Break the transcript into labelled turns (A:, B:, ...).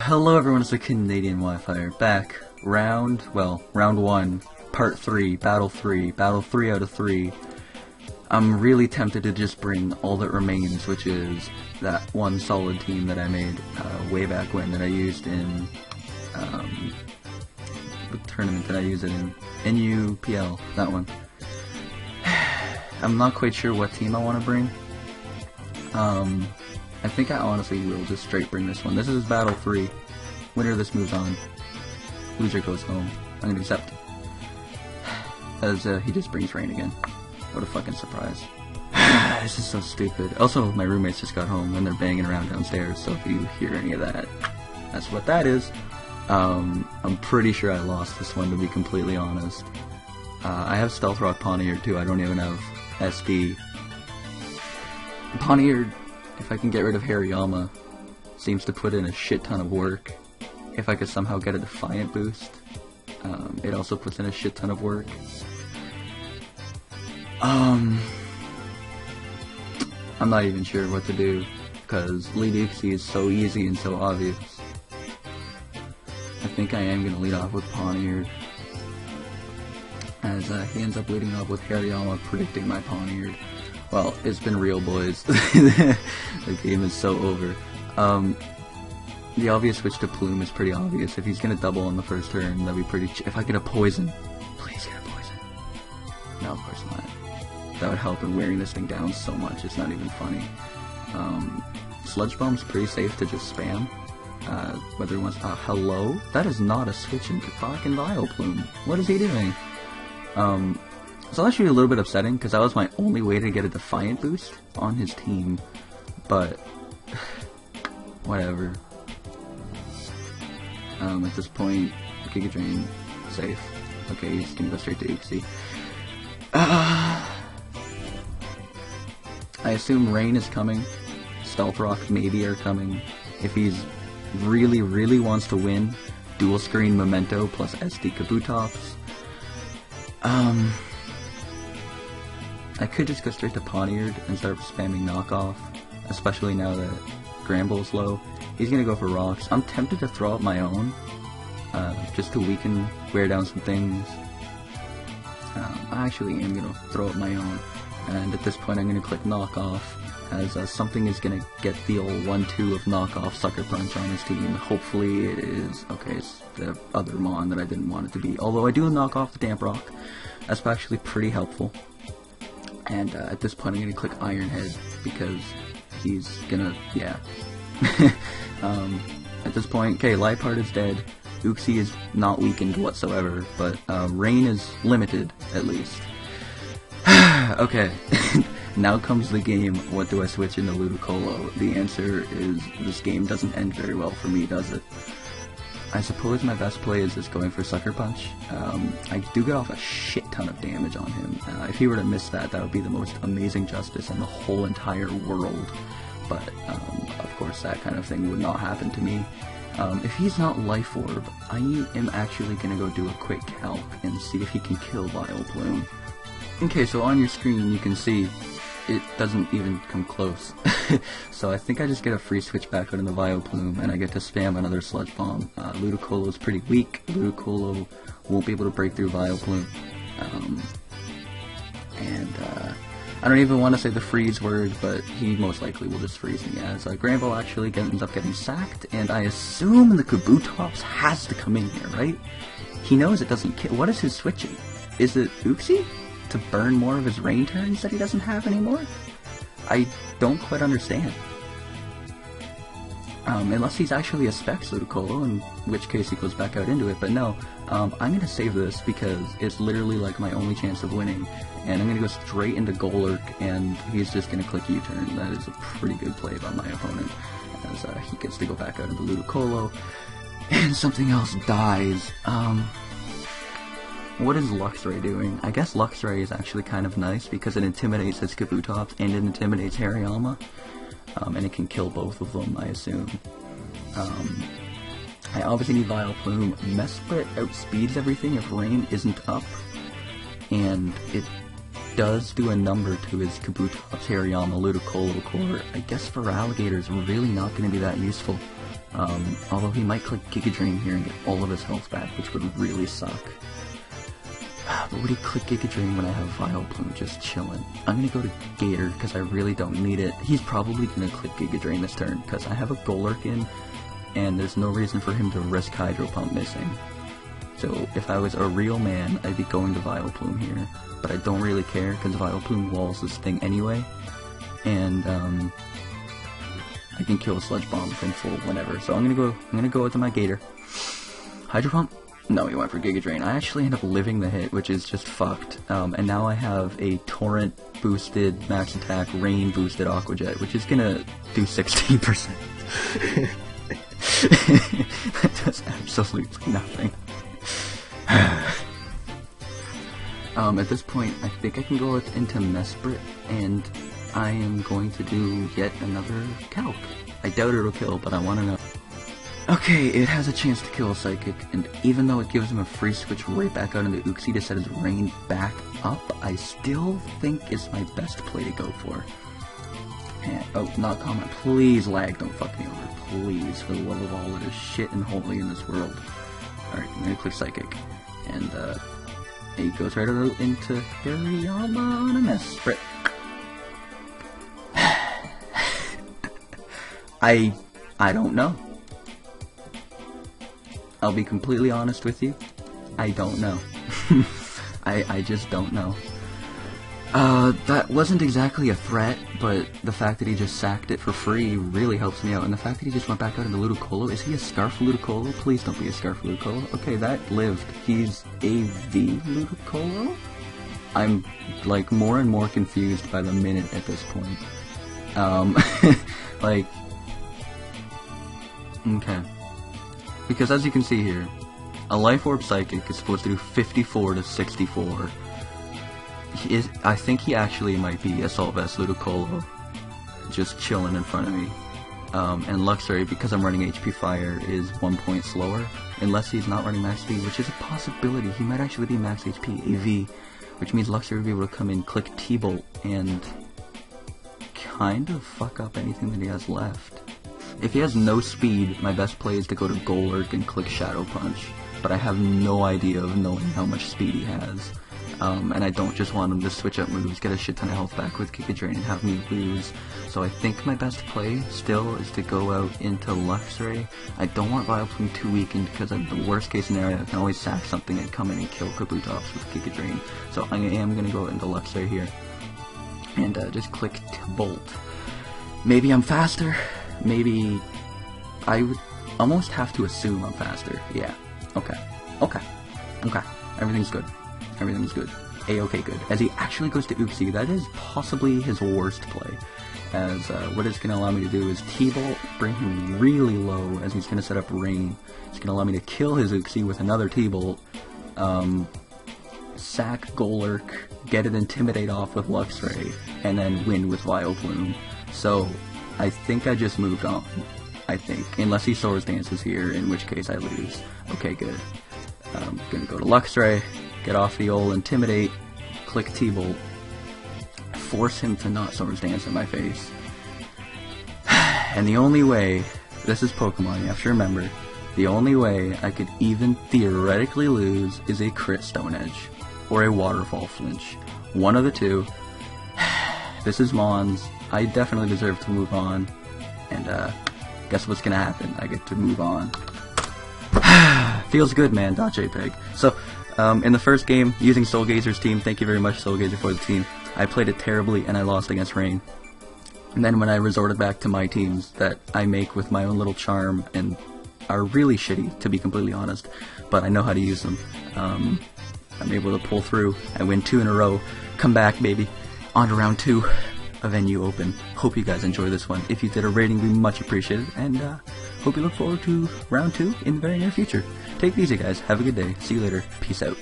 A: Hello everyone, it's the TheCanadianWifier, back, round 1, part 3, battle 3 out of 3. I'm really tempted to just bring all that remains, which is that one solid team that I made way back when, that I used in, what tournament did I use it in? NUPL, that one. I'm not quite sure what team I want to bring. I think I honestly will just straight bring this one. This is Battle 3. Winner of this moves on. Loser goes home. I'm gonna accept. As he just brings rain again. What a fucking surprise. This is so stupid. Also, my roommates just got home and they're banging around downstairs, so if you hear any of that, that's what that is. I'm pretty sure I lost this one, to be completely honest. I have Stealth Rock Poniard too, I don't even have SD. Poniard, if I can get rid of Hariyama, seems to put in a shit ton of work. If I could somehow get a Defiant boost, it also puts in a shit ton of work. I'm not even sure what to do, because Lead Uxie is so easy and so obvious. I think I am going to lead off with Poniard, as he ends up leading off with Hariyama predicting my Poniard. Well, it's been real, boys. The game is so over. The obvious switch to Plume is pretty obvious. If he's gonna double on the first turn, that'd be pretty if I get a poison. Please get a poison. No, of course not. That would help in wearing this thing down so much, it's not even funny. Sludge Bomb's pretty safe to just spam. Whether it wants... hello? That is not a switch into fucking Vileplume. What is he doing? It's actually a little bit upsetting, because that was my only way to get a Defiant boost on his team, but whatever. At this point, Giga Drain, safe. Okay, he's gonna go straight to Uxie. I assume Rain is coming, Stealth Rock maybe are coming. If he's really wants to win, Dual Screen Memento plus SD Kabutops. I could just go straight to Poniard and start spamming knockoff, especially now that Granbull's low. He's gonna go for rocks. I'm tempted to throw out my own, just to wear down some things. I actually am gonna throw out my own, and at this point I'm gonna click knockoff, as something is gonna get the old 1-2 of knockoff Sucker Punch on his team. Hopefully it is, okay, it's the other Mon that I didn't want it to be. Although I do knock off the Damp Rock. That's actually pretty helpful. And at this point I'm going to click Iron Head, because he's gonna, yeah. At this point, okay, Liepard is dead, Uxie is not weakened whatsoever, but Rain is limited, at least. Okay, now comes the game, what do I switch into Ludicolo? The answer is, this game doesn't end very well for me, does it? I suppose my best play is just going for Sucker Punch. I do get off a shit ton of damage on him. If he were to miss that, that would be the most amazing justice in the whole entire world. But, of course, that kind of thing would not happen to me. If he's not Life Orb, I am actually going to go do a quick calc and see if he can kill Vileplume. Okay, so on your screen you can see it doesn't even come close. So I think I just get a free switch back out in the Vileplume, and I get to spam another Sludge Bomb. Ludicolo is pretty weak. Ludicolo won't be able to break through Vileplume. I don't even want to say the freeze word, but he most likely will just freeze me, as Granbull actually ends up getting sacked, and I assume the Kabutops has to come in here, right? He knows it doesn't kill. What is his switching? Is it Uxie? To burn more of his rain turns that he doesn't have anymore? I don't quite understand. Unless he's actually a Specs Ludicolo, in which case he goes back out into it, but no. I'm gonna save this because it's literally like my only chance of winning, and I'm gonna go straight into Golurk, and he's just gonna click U-turn. That is a pretty good play by my opponent, as he gets to go back out into Ludicolo, and something else dies. What is Luxray doing? I guess Luxray is actually kind of nice because it intimidates his Kabutops and it intimidates Hariyama. And it can kill both of them, I assume. I obviously need Vileplume. Mesprit outspeeds everything if Rain isn't up. And it does do a number to his Kabutops, Hariyama, Ludicolo core. I guess for Alligator is really not going to be that useful. Although he might click Giga Drain here and get all of his health back, which would really suck. But would he click Giga Drain when I have Vileplume just chilling? I'm gonna go to Gator because I really don't need it. He's probably gonna click Giga Drain this turn because I have a Golurk in, and there's no reason for him to risk Hydro Pump missing. So if I was a real man, I'd be going to Vileplume here, but I don't really care because Vileplume walls this thing anyway, and I can kill a Sludge Bomb from full whenever. So I'm gonna go with my Gator. Hydro Pump? No, he went for Giga Drain. I actually end up living the hit, which is just fucked. And now I have a Torrent boosted max attack, Rain boosted Aqua Jet, which is gonna do 16%. That does absolutely nothing. At this point, I think I can go into Mesprit, and I am going to do yet another Calc. I doubt it'll kill, but I want to know. Okay, it has a chance to kill a Psychic, and even though it gives him a free switch right back out into Uxie to set his Rain back up, I still think it's my best play to go for. And, oh, not comment. Please, lag, don't fuck me over. Please, for the love of all that is shit and holy in this world. Alright, I'm gonna click Psychic. And, it goes right out into Hariyama on a Mesprit. I don't know. I'll be completely honest with you. I don't know. I just don't know. That wasn't exactly a threat, but the fact that he just sacked it for free really helps me out. And the fact that he just went back out into Ludicolo, is he a Scarf Ludicolo? Please don't be a Scarf Ludicolo. Okay, that lived. He's a V Ludicolo? I'm, like, more and more confused by the minute at this point. Like, okay. Because as you can see here, a Life Orb Psychic is supposed to do 54 to 64. I think he actually might be Assault Vest Ludicolo, just chilling in front of me. And Luxray, because I'm running HP Fire, is 1 point slower, unless he's not running max speed, which is a possibility. He might actually be max HP AV, which means Luxray would be able to come in, click T-Bolt, and kind of fuck up anything that he has left. If he has no speed, my best play is to go to Golurk and click Shadow Punch, but I have no idea of knowing how much speed he has. And I don't just want him to switch up moves, get a shit ton of health back with Giga Drain and have me lose. So I think my best play still is to go out into Luxray. I don't want Vileplume too weakened because in the worst case scenario I can always sack something and come in and kill Kabutops with Giga Drain. So I am going to go out into Luxray here. And just click Bolt. Maybe I'm faster. Maybe I would almost have to assume I'm faster. Yeah. Okay. Okay. Okay. Everything's good. Everything's good. A-okay good. As he actually goes to Uxie, that is possibly his worst play. As what it's going to allow me to do is T-Bolt, bring him really low as he's going to set up Rain. It's going to allow me to kill his Uxie with another T-Bolt, sack Golurk, get it Intimidate off with Luxray, and then win with Vileplume. So, I think I just moved on. I think. Unless he Swords Dances here, in which case I lose. Okay, good. I'm gonna go to Luxray, get off the old Intimidate, click T-Bolt, force him to not Swords Dance in my face. And the only way, this is Pokemon, you have to remember, the only way I could even theoretically lose is a crit Stone Edge, or a Waterfall Flinch. One of the two. This is Mons. I definitely deserve to move on, and guess what's gonna happen? I get to move on. Feels good, man. .jpg. So, in the first game, using Soulgazer's team, thank you very much, Soulgazer, for the team. I played it terribly, and I lost against Rain. And then when I resorted back to my teams that I make with my own little charm, and are really shitty, to be completely honest, but I know how to use them, I'm able to pull through. I win 2 in a row. Come back, baby. On to round 2. A venue open. Hope you guys enjoy this one. If you did a rating, we much appreciated, and hope you look forward to round 2 in the very near future. Take it easy, guys. Have a good day. See you later. Peace out.